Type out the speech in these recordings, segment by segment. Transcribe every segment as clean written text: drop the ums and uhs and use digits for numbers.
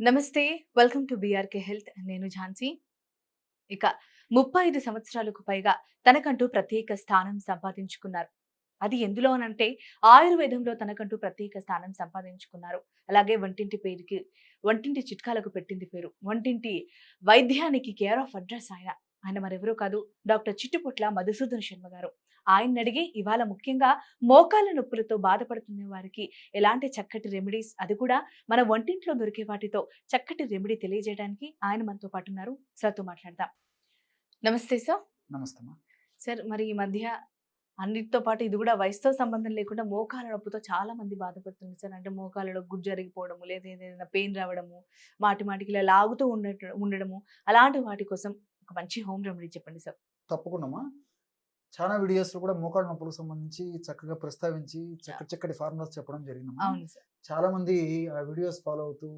నమస్తే. Welcome to BRK health. నేను ఝాన్సీ. ఇక 35 సంవత్సరాలకు పైగా తనకంటూ ప్రత్యేక స్థానం సంపాదించుకున్నారు. అది ఎందులో అనంటే ఆయుర్వేదంలో తనకంటూ ప్రత్యేక స్థానం సంపాదించుకున్నారు. అలాగే వంటింటి చిట్కాలకు పెట్టింది పేరు. వంటింటి వైద్యానికి కేర్ ఆఫ్ అడ్రెస్ ఆయన. ఆయన మరెవరో కాదు, డాక్టర్ చిట్టుపొట్ల మధుసూదన్ శర్మ గారు. ఆయన్నడిగి ఇవాళ ముఖ్యంగా మోకాళ్ళ నొప్పులతో బాధపడుతున్న వారికి ఎలాంటి చక్కటి రెమెడీస్, అది కూడా మన వంటింట్లో దొరికే వాటితో చక్కటి రెమెడీ తెలియజేయడానికి ఆయన మనతో పాటున్నారు. సార్‌తో మాట్లాడదాం. నమస్తే సార్. నమస్తే అమ్మా. సార్, మరి ఈ మధ్య అన్నిటితో పాటు ఇది కూడా వయసుతో సంబంధం లేకుండా మోకాళ్ళ నొప్పితో చాలా మంది బాధపడుతున్నారు సార్. అంటే మోకాళ్ళలో గుజ్జరిగిపోవడము, లేదా ఏదైనా పెయిన్ రావడము, మాటి మాటికి ఇలా లాగుతూ ఉండడము, అలాంటి వాటి కోసం ఒక మంచి హోమ్ రెమెడీ చెప్పండి సార్. తప్పకుండా అమ్మా. చాలా వీడియోస్‌లో కూడా మోకాళ్ళ నొప్పులకు సంబంధించి చక్కగా ప్రస్తావించి యాహ్! చక్కటి ఫార్ములాస్ చెప్పడం జరిగిందమ్మా. అవును సార్. చాలామంది ఆ వీడియోస్ ఫాలో అవుతూ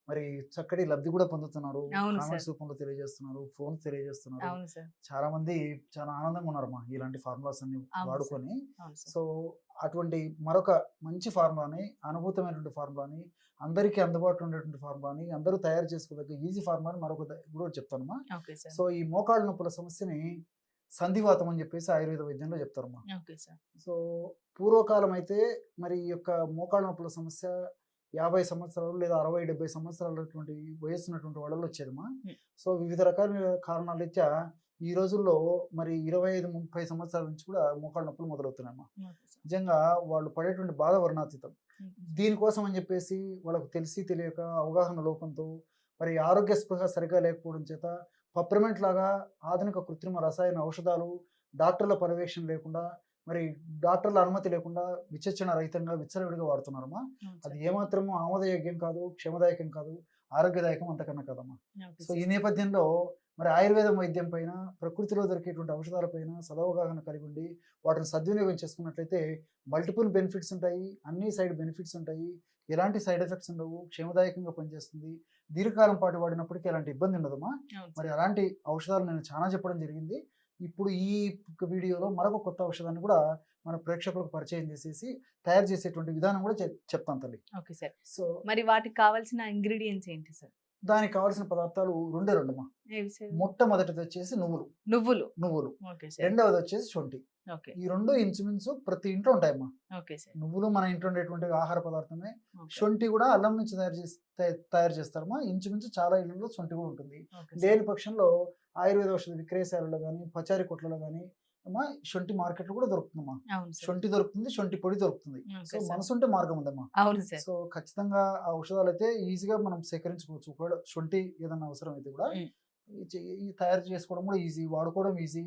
మరి చక్కటి లబ్ధి కూడా పొందుతున్నారు. అవును సార్. కామెంట్స్ రూపంలో తెలియజేస్తున్నారు. ఫోన్స్ తెలియజేస్తున్నారు. అవును సార్. చాలామంది చాలా ఆనందంగా ఉన్నారమ్మా ఇలాంటి ఫార్ములాస్ అన్ని అవును సార్. వాడుకొని. అవును సార్. సో, అటువంటి మరొక మంచి ఫార్ములాని, అనుభూతమైనటువంటి ఫార్ములాని, అందరికీ అందుబాటులో ఉండేటువంటి ఫార్ములాని, అందరూ తయారు చేసుకోదగ్గ ఈజీ ఫార్ములాని మరొకటి కూడా చెప్తానమ్మా. Okay sir. సో, ఈ మోకాళ్ళ నొప్పుల సమస్యని సంధివాతం అని చెప్పేసి ఆయుర్వేద వైద్యంలో చెప్తారమ్మా. Okay sir. సో, పూర్వకాలం అయితే మరి ఈ యొక్క మోకాళ్ళ నొప్పుల సమస్య 50 సంవత్సరాలు లేదా 60, 70 సంవత్సరాలటువంటి వయస్సున్నటువంటి వాళ్ళలో వచ్చేదమ్మా. హ్మ్. సో, వివిధ రకాల కారణాల రీత్యా ఈ రోజుల్లో మరి 25, 30 సంవత్సరాల నుంచి కూడా మోకాళ్ళ నొప్పులు మొదలవుతున్నాయమ్మా. Okay sir. నిజంగా వాళ్ళు పడేటువంటి బాధ వర్ణాతీతం. హ్మ్. దీనికోసం అని చెప్పేసి వాళ్ళకు తెలిసి తెలియక అవగాహన లోపంతో మరి ఆరోగ్య స్పృహ సరిగ్గా లేకపోవడం చేత పప్రమెంట్ లాగా ఆధునిక కృత్రిమ రసాయన ఔషధాలు, డాక్టర్ల పర్యవేక్షణ లేకుండా, మరి డాక్టర్ల అనుమతి లేకుండా విచక్షణ రహితంగా విచ్చలవిడిగా వాడుతున్నారమ్మా. అవును అది సార్. ఏమాత్రము ఆమోదయోగ్యం కాదు, క్షేమదాయకం కాదు, ఆరోగ్యదాయకం అంతకన్నా కాదమ్మా. ఓకే సో, ఈ సార్. నేపథ్యంలో మరి ఆయుర్వేదం వైద్యం పైన, ప్రకృతిలో దొరికేటువంటి ఔషధాల పైన సదవగాహన కలిగి ఉండి వాటిని సద్వినియోగం చేసుకున్నట్లయితే మల్టిపుల్ బెనిఫిట్స్ ఉంటాయి. అన్ని సైడ్ బెనిఫిట్స్ ఉంటాయి. ఎలాంటి సైడ్ ఎఫెక్ట్స్ ఉండవు. క్షేమదాయకంగా పనిచేస్తుంది. దీర్ఘకాలం పాటు వాడినప్పటికీ ఎలాంటి ఇబ్బంది ఉండదమ్మా. అవును మరి సార్. అలాంటి ఔషధాలు నేను చాలా చెప్పడం జరిగింది. ఇప్పుడు ఈ వీడియోలో మరొక కొత్త ఔషధాన్ని కూడా మన ప్రేక్షకులకు పరిచయం చేసేసి తయారు చేసేటువంటి విధానం కూడా చెప్తాను తల్లి. Okay sir. సో, మరి వాటికి కావాల్సిన ఇంగ్రీడియెంట్స్ ఏంటి సార్? దానికి కావాల్సిన పదార్థాలు రెండే రెండమ్మా. ఏవి సార్? మొట్టమొదటిది వచ్చేసి నువ్వులు. నువ్వులు. నువ్వులు. Okay sir. రెండవది వచ్చేసి శొంఠి. ఓకే. ఈ 2 ఇంచుమించు ప్రతి ఇంట్లో ఉంటాయమ్మా. Okay sir. నువ్వులు మన ఇంట్లో ఉండేటువంటి ఆహార పదార్థమే. ఓకే. శొంఠి కూడా అల్లం నుంచి తయారు చేస్తారమ్మా. ఇంచుమించు చాలా ఇళ్లలో శొంఠి కూడా ఉంటుంది. Okay sir. లేని పక్షంలో ఆయుర్వేద ఔషధ విక్రయశాలలో గానీ, పచారీ కొట్లలో గానీ అమ్మా శొంఠి మార్కెట్‌లో కూడా దొరుకుతుందమ్మా. అవును సార్. శొంఠి దొరుకుతుంది. శొంఠి పొడి దొరుకుతుంది. Okay so, sir. మనసుంటే మార్గం ఉందమ్మా. అవును సార్. సో, ఖచ్చితంగా ఆ ఔషధాలైతే ఈజీగా మనం సేకరించుకోవచ్చు. ఒకవేళ శొంఠి ఏదన్నా అవసరమైతే కూడా హ్మ్. ఈ తయారు చేసుకోవడం కూడా ఈజీ. వాడుకోవడం ఈజీ.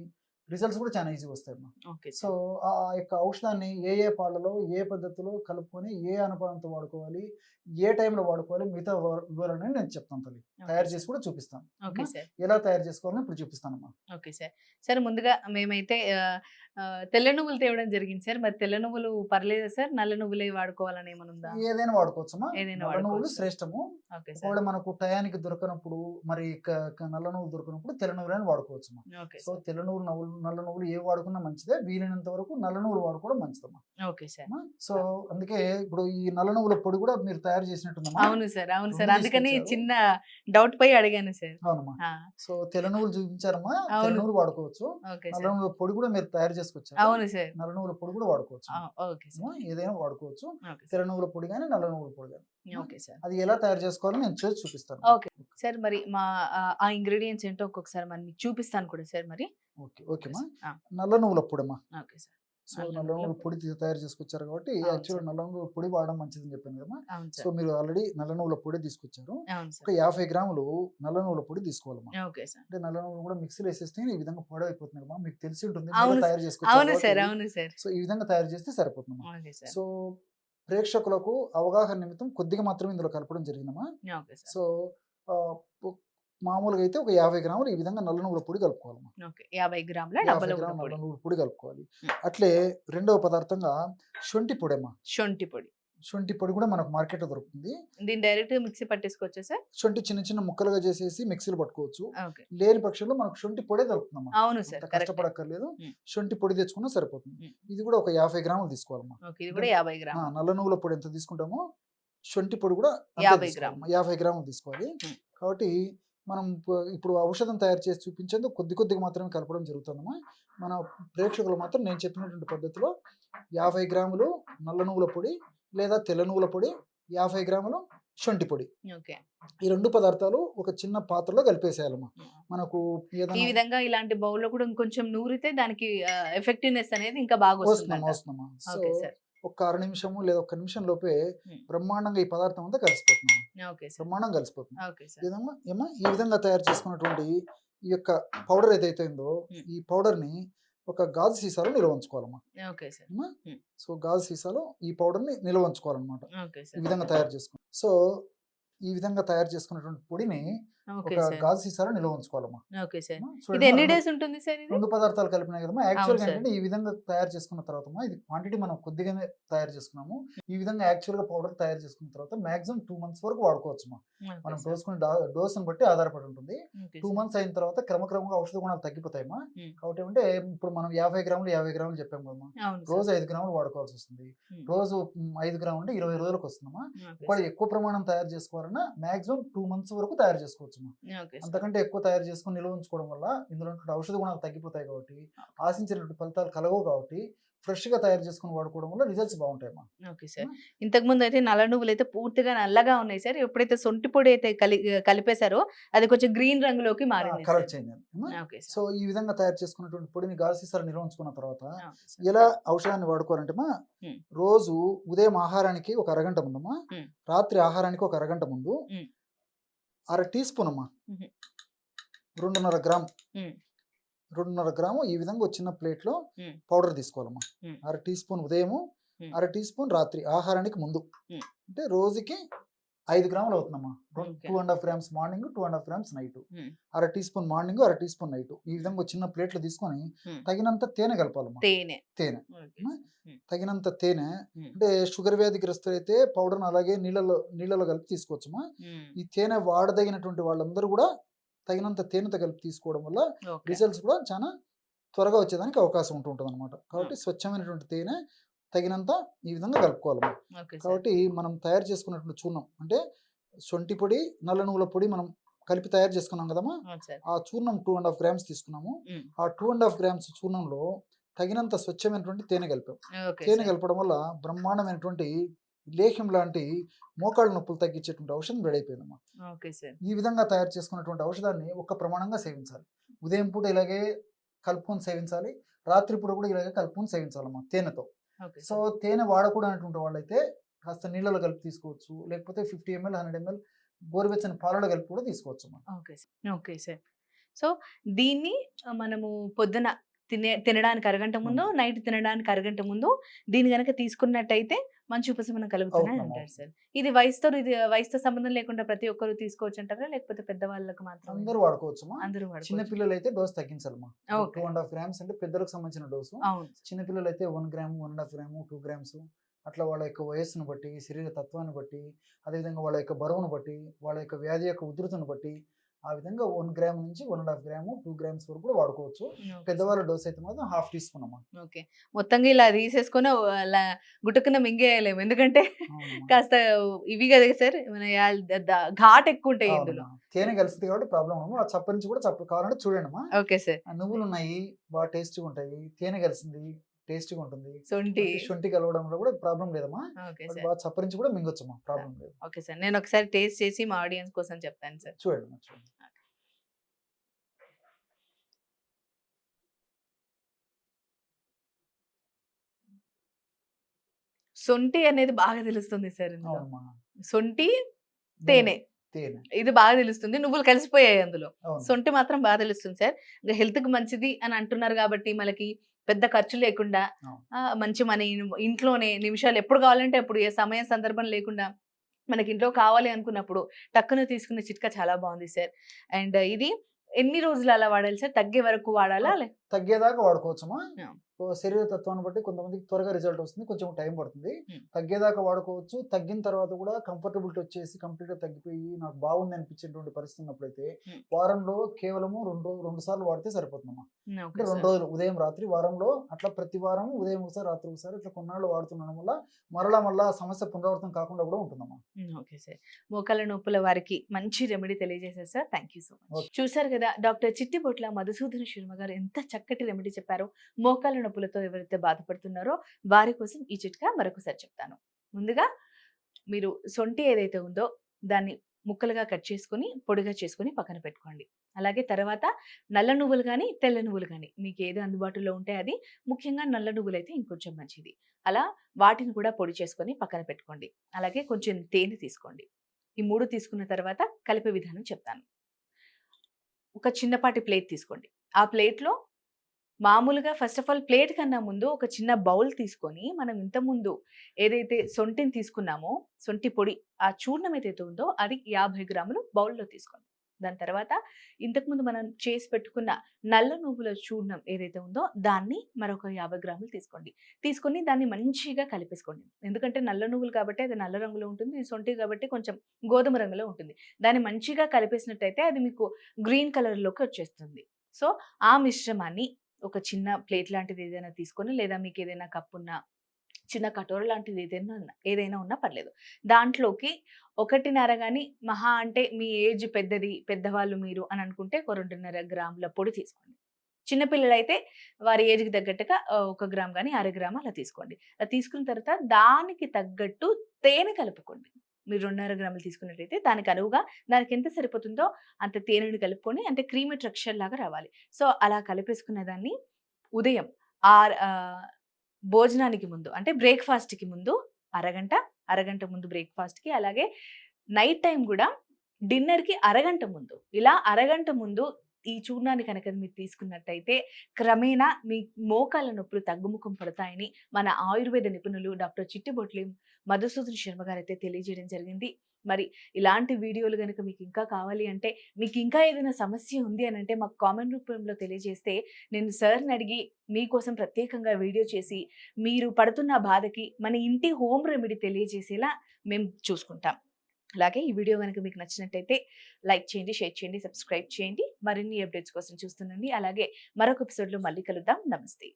రిజల్ట్స్ కూడా చాలా ఈజీగా వస్తాయమ్మా. Okay so, sir. ఆ యొక్క ఔషధాన్ని ఏ ఏ పాలలో, ఏ పద్ధతిలో కలుపుకొని, ఏ అనుపానంతో వాడుకోవాలి, ఏ టైంలో వాడుకోవాలి, మిగతా వివరాలన్నీ నేను చెప్తాను తల్లి. ఓకే తయారు సార్. చేసి కూడా చూపిస్తాను. ఓకే అమ్మా, సార్. ఎలా తయారు చేసుకోవాలని ఇప్పుడు చూపిస్తానమ్మా. Okay sir. సార్, ముందుగా మేమైతే తెల్ల నువ్వులు తేవడం జరిగింది సార్. మరి తెల్ల నువ్వులు పర్లేదా సార్? నల్ల నువ్వులే వాడుకోవాలని ఏమైనా ఉందా? ఏదైనా వాడుకోవచ్చమ్మా. ఏదైనా నల్ల నువ్వులు వాడుకోవచ్చు. శ్రేష్టము. Okay sir. ఒకవేళ మనకు టయానికి దొరకనప్పుడు మరి నల్ల నువ్వులు దొరకనప్పుడు తెల్ల నువ్వులైనా వాడుకోవచ్చమ్మా. Okay so, sir. తెల్ల నువ్వులు, నల్ల నువ్వులు ఏవి వాడుకున్నా మంచిదే. వీలైనంత వరకు నల్ల నువ్వులు వాడుకోవడం మంచిదమ్మా. Okay sir. అమ్మా. సో, అందుకే ఇప్పుడు ఈ నల్ల నువ్వుల పొడి కూడా మీరు తయారు చేసినట్టుందమ్మా. అవును సార్. అవును సార్. 2 అందుకని తీసుకొచ్చారు. చిన్న డౌట్ పై అడిగాను సార్. అవునమ్మా. ఆ! సో, తెల్ల నువ్వులు చూపించారమ్మా. తెల్ల అవును. నువ్వులు వాడుకోవచ్చు. ఓకే నల్ల సార్. నువ్వుల పొడి కూడా మీరు తయారు చేసుకొచ్చారు. అవును సార్. నల్ల నువ్వుల పొడి కూడా వాడుకోవచ్చు. Okay sir. ఏదైనా వాడుకోవచ్చు. ఓకే తెల్ల సార్. నువ్వుల పొడి గాని, నల్ల నువ్వుల పొడి గాని. Okay sir. అది ఎలా తయారు చేసుకోవాలో నేను చేసి చూపిస్తాను. ఓకే. సార్, మరి ఆ ఇంగ్రీడియెంట్స్ ఏంటో ఒక్కొక్కసారి మరి మీకు చూపిస్తాను కూడా సార్ మరి. ఓకే. ఓకే ఓకేమ్మా. సార్. ఆ! నల్ల నువ్వుల పొడమ్మా. Okay sir. సో, నల్ల నల్ల నువ్వుల నువ్వుల పొడి తయారు చేసుకొచ్చారు కాబట్టి అవును యాక్చువల్‌గా సార్. నల్ల నువ్వుల పొడి వాడడం మంచిదని చెప్పాను కదమ్మా. అవును సో, సార్. మీరు ఆల్రెడీ నల్ల నువ్వుల పొడి తీసుకొచ్చారు. అవును ఒక సార్. 50 గ్రాములు నల్ల నువ్వుల పొడి తీసుకోవాలమ్మా. Okay sir. అంటే నల్ల నువ్వులు కూడా మిక్సీలో వేసేస్తే ఈ విధంగా పాడైపోతుందమ్మా. మీకు తెలిసి ఉంటుంది. మీరే అవును తయారు చేసుకొచ్చారు అవును కాబట్టి సార్. అవును సార్. సో, ఈ విధంగా తయారు చేస్తే సరిపోతుందమ్మా. Okay sir. సో, ప్రేక్షకులకు అవగాహన నిమిత్తం కొద్దిగా మాత్రమే ఇందులో కలపడం జరిగిందమ్మా. Okay sir. సో, ఆహ్, పు మామూలుగా అయితే ఒక 50 గ్రాములు ఈ విధంగా నల్ల నువ్వుల పొడి కలుపుకోవాలమ్మా. ఓకే. 50 గ్రాముల 50 డబ్బల గ్రాముల పొడి. నల్ల నువ్వుల పొడి కలుపుకోవాలి. హ్మ్. అట్లే రెండవ పదార్థంగా శొంఠి పొడమ్మా. శొంఠి పొడి. శొంఠి పొడి కూడా మనకు మార్కెట్‌లో దొరుకుతుంది. దీన్ని డైరెక్ట్‌గా మిక్సీ పట్టేసుకోవచ్చా సార్? శొంఠి చిన్న చిన్న ముక్కలుగా చేసేసి మిక్సీలో పట్టుకోవచ్చు. ఓకే. లేని పక్షంలో మనకు శొంఠి పొడే దొరుకుతుందమ్మా. అవును సార్. అంత కరెక్టే. కష్టపడక్కర్లేదు. హ్మ్. శొంఠి పొడి తెచ్చుకున్నా సరిపోతుంది. హ్మ్. ఇది కూడా ఒక 50 గ్రాములు తీసుకోవాలమ్మా. ఓకే. ఇది కూడా 50 గ్రాములు. నల్ల నువ్వుల పొడి ఎంత తీసుకుంటామో శొంఠి పొడి కూడా 50 తీసుకోవాలి, 50 గ్రాములు తీసుకోవాలి. ఉమ్. కాబట్టి మనం ఇప్పుడు ఔషధం తయారు చేసి చూపించేందుకు కొద్దిగా మాత్రమే కలపడం జరుగుతుందమ్మా. మన ప్రేక్షకులు మాత్రం నేను చెప్పినటువంటి పద్ధతిలో 50 గ్రాములు నల్ల నువ్వుల పొడి లేదా తెల్ల నువ్వుల పొడి, 50 గ్రాములు శొంఠి పొడి, ఓకే. ఈ 2 పదార్థాలు ఒక చిన్న పాత్రలో కలిపేసేయాలమ్మా. మనకు ఈ ఏదైనా విధంగా ఇలాంటి బౌల్ లో కూడా ఇంకొంచెం నూరితే దానికి ఎఫెక్టివ్నెస్ అనేది ఇంకా బాగా వస్తుందమ్మా వస్తుందంట. వస్తుందమ్మా. So okay sir. ఒక అర నిమిషము లేదా ఒక్క నిమిషం లోపే ఉమ్. బ్రహ్మాండంగా ఈ పదార్థం అంతా కలిసిపోతుంది, ఓకే సార్. బ్రహ్మాండంగా కలిసిపోతుంది. ఓకే ఈ సార్. విధంగా ఈ విధంగా తయారు చేసుకున్నటువంటి ఈ యొక్క పౌడర్ ఏదైతే ఉందో ఉమ్. ఈ పౌడర్ని ఒక గాజు సీసాలో నిల్వ ఉంచుకోవాలమ్మా. Okay sir. అమ్మా? ఉమ్. సో గాజు సీసాలో ఈ పౌడర్ని నిల్వ ఉంచుకోవాలన్నమాట. ఓకే ఈ సార్. విధంగా తయారు చేసుకుని, సో ఈ విధంగా తయారు చేసుకున్నటువంటి పొడిని ఓకే ఒక సార్. గాజు సీసాలో నిల్వ ఉంచుకోవాలమ్మా. Okay sir. అమ్మా, ఇది చూడండి ఎన్ని రెండు డేస్ ఉంటుంది సార్ ఇది? రెండు పదార్థాలు కలిపినాయి కదమ్మా. అవును యాక్చువల్గా సార్. ఏంటంటే ఈ విధంగా తయారు చేసుకున్న తర్వాత అమ్మా, ఇది క్వాంటిటీ మనం కొద్దిగానే తయారు చేసుకున్నాము. ఈ విధంగా యాక్చువల్గా పౌడర్ తయారు చేసుకున్న తర్వాత మాక్సిమం 2 months వరకు వాడుకోవచ్చు అమ్మా. ఓకే మనం సార్. డోసుకునే డోసుని బట్టి ఆధారపడి ఉంటుంది. Okay 2 sir. months అయిన తర్వాత క్రమక్రమంగా ఔషధ గుణాలు తగ్గిపోతాయమ్మా. ఉమ్. కాబట్టి అంటే ఇప్పుడు మనం 50 గ్రాములు చెప్పాము కదమ్మా. అవును సార్. రోజు 5 గ్రాములు వాడుకోవాల్సి వస్తుంది. ఉమ్. రోజు 5 గ్రాములు అంటే 20 రోజులకు వస్తుందమ్మా. ఓకే ఒకవేళ సార్. ఎక్కువ ప్రమాణం తయారు చేసుకోవాలన్నా మాక్సిమం 2 months వరకు తయారు చేసుకోవచ్చు అమ్మా. Okay sir. అంతకంటే ఎక్కువ తయారు చేసుకుని నిల్వ ఉంచుకోవడం వల్ల ఇందులో ఉన్నటువంటి ఔషధ గుణాలు తగ్గిపోతాయి కాబట్టి, ఆశించినటువంటి ఫలితాలు కలగవు కాబట్టి ఫ్రెష్ గా తయారు చేసుకుని వాడుకోవడం వల్ల రిజల్ట్స్ బాగుంటాయమ్మా. Okay sir. ఇంతకు ముందు అయితే నల్ల నువ్వులు అయితే పూర్తిగా నల్లగా ఉన్నాయి సార్. ఎప్పుడైతే సొంటి పొడి అయితే కలిపేశారో అది కొంచెం గ్రీన్ రంగులోకి మారింది కలర్ సార్. చేంజ్ అయింది. Okay sir. సో ఈ విధంగా తయారు చేసుకున్నటువంటి పొడిని గాజు సీసాలో నిల్వ ఉంచుకున్న తర్వాత ఓకే సార్. ఎలా ఔషధాన్ని వాడుకోవాలంటే మా ఉమ్. రోజు ఉదయం ఆహారానికి ఒక అరగంట ముందమ్మా, ఉమ్. రాత్రి ఆహారానికి ఒక అరగంట ముందు ఉమ్. అర టీ స్పూన్ అమ్మా, ఉమ్. 2.5 గ్రామ్, ఉమ్. 2.5 గ్రాము ఈ విధంగా ఒక చిన్న ప్లేట్లో ఉమ్. పౌడర్ తీసుకోవాలమ్మా. ఉమ్. అర టీ స్పూన్ ఉదయము, ఉమ్. అర టీ స్పూన్ రాత్రి ఆహారానికి ముందు. ఉమ్. అంటే రోజుకి 5 గ్రాములు అవుతుందమ్మా. Okay. 2.5 grams morning, 2.5 grams night. Um. అర టీ స్పూన్ మార్నింగ్, అర టీ స్పూన్ నైట్. ఈ విధంగా ఒక చిన్న ప్లేట్లు తీసుకొని ఉమ్. తగినంత తేనె కలపాలమ్మా. తేనె. తేనె ఓకే ఉమ్. సార్. ఉమ్. తగినంత తేనె. ఉమ్. అంటే షుగర్ వ్యాధిగ్రస్తులు అయితే పౌడర్ను అలాగే నీళ్ళలో కలిపి తీసుకోవచ్చమ్మా. ఉమ్. ఈ తేనె వాడదగినటువంటి వాళ్ళందరూ కూడా తగినంత తేనెతో కలిపి తీసుకోవడం వల్ల ఓకే. రిజల్ట్స్ కూడా చాలా త్వరగా వచ్చేదానికి అవకాశం ఉంటుంటుంది అనమాట. కాబట్టి స్వచ్ఛమైనటువంటి తేనె తగినంత ఈ విధంగా కలుపుకోవాలమ్మా. Okay sir. కాబట్టి మనం తయారు చేసుకున్నటువంటి చూర్ణం అంటే శొంఠి పొడి, నల్ల నువ్వుల పొడి మనం కలిపి తయారు చేసుకున్నాం కదమ్మా. అవును సార్. ఆ చూర్ణం 2.5 గ్రామ్స్ తీసుకున్నాము. ఉమ్. ఆ 2.5 గ్రామ్స్ చూర్ణంలో తగినంత స్వచ్ఛమైనటువంటి తేనె కలిపాం. ఓకే తేనె సార్. కలపడం వల్ల బ్రహ్మాండమైనటువంటి లేహ్యం లాంటి మోకాళ్ళ నొప్పులు తగ్గించేటువంటి ఔషధం రెడీ అయిపోయిందమ్మా. Okay sir. ఈ విధంగా తయారు చేసుకున్నటువంటి ఔషధాన్ని ఒక ప్రమాణంగా సేవించాలి. ఉదయం పూట ఇలాగే కలుపుకొని సేవించాలి, రాత్రి పూట కూడా ఇలాగే కలుపుకొని సేవించాలమ్మా తేనెతో. Okay so sir. తేనె వాడకూడనటువంటి వాళ్ళైతే కాస్త నీళ్ళలో కలిపి తీసుకోవచ్చు, లేకపోతే 50 ml 100 ml గోరువెచ్చని పాలలో కలిపి కూడా తీసుకోవచ్చు అమ్మా. Okay sir. Okay sir. So దీన్ని మనము పొద్దున తినడానికి అరగంట ముందు, నైట్ తినడానికి అరగంట ముందు దీన్ని గనక తీసుకున్నట్టయితే మంచి ఉపశమనం కలుగుతుందని అవునమ్మా. అంటారు సార్. ఇది వయసుతో సంబంధం లేకుండా ప్రతి ఒక్కరు తీసుకోవచ్చు అంటారా, లేకపోతే పెద్దవాళ్ళకి మాత్రం అందరూ వాడుకోవచ్చమ్మా. అందరూ చిన్న వాడుకోవచ్చు? పిల్లలు అయితే డోస్ తగ్గించాలమ్మా. ఓకే. 2.5 గ్రామ్స్ అంటే పెద్దలకు సంబంధించిన డోసు. అవును. చిన్న పిల్లలు అయితే 1 గ్రామ్, 1.5 గ్రాము, 2 గ్రామ్స్ అట్లా వాళ్ళ యొక్క వయస్సును బట్టి, శరీర తత్వాన్ని బట్టి, అదేవిధంగా వాళ్ళ యొక్క బరువును బట్టి, వాళ్ళ యొక్క వ్యాధి యొక్క ఉధృతిని బట్టి ఆ విధంగా 1 గ్రామ్ నుంచి 1.5 గ్రాము, 2 గ్రామ్స్ వరకు కూడా వాడుకోవచ్చు. Okay sir. పెద్దవాళ్ళ డోస్ అయితే మాత్రం హాఫ్ టీ స్పూన్ అమ్మా. ఓకే. మొత్తంగా ఇలా తీసేసుకొని అలా గుటుక్కున మింగేయలేము. ఎందుకంటే అవునమ్మా. కాస్త ఇవి కదా సార్ మన ఘాట్ ఎక్కువ ఉంటాయి ఇందులో. అవునమ్మా. తేనె కలిసింది కాబట్టి ప్రాబ్లం అమ్మా. ఆ చప్ప నుంచి కూడా చప్ప కావాలంటే చూడండి అమ్మా. Okay sir. ఆ నువ్వులు ఉన్నాయి, బాగా టేస్ట్గా ఉంటాయి. తేనె కలిసింది, టేస్ట్గా ఉంటుంది. సొంటి. శొంఠి కలవడంలో కూడా ప్రాబ్లం లేదమ్మా. ఓకే అది సార్. బాగా చప్పరించి కూడా మింగొచ్చమ్మా, ప్రాబ్లం లేదు. Okay sir. నేను ఒకసారి టేస్ట్ చేసి మా ఆడియన్స్ కోసం చెప్తాను సార్. చూడండి అమ్మా, చూడండి. సొంటి అనేది బాగా తెలుస్తుంది సార్ ఇందులో. అవునమ్మా. సొంటి, తేనె తేనె ఇది బాగా తెలుస్తుంది. నువ్వులు కలిసిపోయాయి అందులో. అవును. సొంటి మాత్రం బాగా తెలుస్తుంది సార్. ఇంకా హెల్త్ కి మంచిది అని అంటున్నారు కాబట్టి మనకి పెద్ద ఖర్చు లేకుండా అవును. మంచి మన ఇంట్లోనే నిమిషాలు ఎప్పుడు కావాలంటే అప్పుడు ఏ సమయం సందర్భం లేకుండా మనకి ఇంట్లో కావాలి అనుకున్నప్పుడు టక్కున తీసుకునే చిట్కా చాలా బాగుంది సార్. అండ్ ఇది ఎన్ని రోజులు అలా వాడాలి సార్? తగ్గే వరకు వాడాలా? తగ్గేదాకా వాడుకోవచ్చమ్మా. ఆ. శరీర తత్వాన్ని బట్టి కొంతమందికి త్వరగా రిజల్ట్ వస్తుంది. కొంచెం టైం పడుతుంది. హ్మ్. తగ్గేదాకా వాడుకోవచ్చు. తగ్గిన తర్వాత కూడా కంఫర్టబిలిటీ వచ్చేసి కంప్లీట్‌గా తగ్గిపోయి నాకు బాగుంది అనిపించేటువంటి పరిస్థితి ఉన్నప్పుడైతే హ్మ్. వారంలో కేవలము 2 సార్లు వాడితే సరిపోతుందమ్మా. ఓకే అంటే 2 సార్. రోజులు ఉదయం, రాత్రి వారంలో అట్లా ప్రతి వారం ఉదయం ఒకసారి, రాత్రి ఒకసారి ఇట్లా కొన్నాళ్ళు వాడుతుండడం వల్ల మరలా సమస్య పునరావృతం కాకుండా కూడా ఉంటుందమ్మా. Okay sir. మోకాళ్ళ నొప్పుల వారికి మంచి రెమెడీ తెలియజేశారు sir. Thank you so much. Okay. చూసారు కదా డాక్టర్ చిట్టిబొట్ల మధుసూదన శర్మ గారు ఎంత చక్కటి రెమెడీ చెప్పారో. మోకాళ్ళ నొప్పులతో ఎవరైతే బాధపడుతున్నారో వారి కోసం ఈ చిట్కా మరొకసారి చెప్తాను. ముందుగా మీరు సొంటి ఏదైతే ఉందో దాన్ని ముక్కలుగా కట్ చేసుకొని పొడిగా చేసుకొని పక్కన పెట్టుకోండి. అలాగే తర్వాత నల్ల నువ్వులు గానీ, తెల్ల నువ్వులు గానీ మీకు ఏది అందుబాటులో ఉంటే అది. ముఖ్యంగా నల్ల నువ్వులైతే ఇంకొంచెం మంచిది. అలా వాటిని కూడా పొడి చేసుకొని పక్కన పెట్టుకోండి. అలాగే కొంచెం తేనె తీసుకోండి. ఈ 3 తీసుకున్న తర్వాత కలిపే విధానం చెప్తాను. ఒక చిన్నపాటి ప్లేట్ తీసుకోండి. ఆ ప్లేట్‌లో మామూలుగా ఫస్ట్ ఆఫ్ ఆల్ ప్లేట్ కన్నా ముందు ఒక చిన్న బౌల్ తీసుకొని, మనం ఇంతకుముందు ఏదైతే సొంటిని తీసుకున్నామో, సొంటి పొడి, ఆ చూర్ణం ఏదైతే ఉందో అది 50 గ్రాములు బౌల్‌లో తీసుకోండి. దాని తర్వాత ఇంతకుముందు మనం చేసి పెట్టుకున్న నల్ల నువ్వుల చూర్ణం ఏదైతే ఉందో దాన్ని మరొక 50 గ్రాములు తీసుకోండి. తీసుకొని దాన్ని మంచిగా కలిపేసుకోండి. ఎందుకంటే నల్ల నువ్వులు కాబట్టి అది నల్ల రంగులో ఉంటుంది. ఇది సొంటి కాబట్టి కొంచెం గోధుమ రంగులో ఉంటుంది. దాన్ని మంచిగా కలిపేసినట్టయితే అది మీకు గ్రీన్ కలర్‌లోకి వచ్చేస్తుంది. సో, ఆ మిశ్రమాన్ని ఒక చిన్న ప్లేట్ లాంటిది ఏదైనా తీసుకొని, లేదా మీకేదైనా కప్పున్నా, చిన్న కటోర లాంటిది ఏదైనా ఉన్నా పర్లేదు. దాంట్లోకి 1.5 గాని, మహా అంటే మీ ఏజ్ పెద్దది, పెద్దవాళ్ళు మీరు అని అనుకుంటే ఒక 2.5 గ్రాముల పొడి తీసుకోండి. చిన్న పిల్లలైతే వారి ఏజ్‌కి తగ్గట్టుగా 1 గ్రామ్ గాని, అర గ్రామ్ అలా తీసుకోండి. అలా తీసుకున్న తర్వాత దానికి తగ్గట్టు తేనె కలుపుకోండి. మీరు 2.5 గ్రాములు తీసుకున్నట్టయితే దానికి అనువుగా దానికి ఎంత సరిపోతుందో అంత తేనెని కలుపుకొని, అంటే క్రీమీ టెక్స్చర్ లాగా రావాలి. సో, అలా కలిపేసుకున్న దాన్ని ఉదయం ఆహ్, భోజనానికి ముందు అంటే బ్రేక్‌ఫాస్ట్‌కి ముందు అరగంట, అరగంట ముందు బ్రేక్‌ఫాస్ట్‌కి, అలాగే నైట్ టైమ్ గూడా డిన్నర్‌కి అరగంట ముందు. ఇలా అరగంట ముందు ఈ చూర్ణాన్ని కనుక మీరు తీసుకున్నట్టయితే క్రమేణా మీ మోకాళ్ళ నొప్పులు తగ్గుముఖం పడతాయని మన ఆయుర్వేద నిపుణులు డాక్టర్ చిట్టిబొట్లి మధుసూదన్ శర్మ గారైతే తెలియజేయడం జరిగింది. మరి ఇలాంటి వీడియోలు గనుక మీకు ఇంకా కావాలి అంటే, మీకు ఇంకా ఏదైనా సమస్య ఉంది అనంటే మాకు కామెంట్ రూపంలో తెలియజేస్తే నేను సార్‌ని అడిగి మీకోసం ప్రత్యేకంగా వీడియో చేసి మీరు పడుతున్న బాధకి మన ఇంటి హోమ్ రెమెడీ తెలియజేసేలా మేము చూసుకుంటాం. అలాగే ఈ వీడియో గనుక మీకు నచ్చినట్టయితే లైక్ చేయండి, షేర్ చేయండి, సబ్స్క్రైబ్ చేయండి. మరిన్ని అప్డేట్స్ కోసం చూస్తుండండి. అలాగే మరొక ఎపిసోడ్‌లో మళ్ళీ కలుద్దాం. నమస్తే.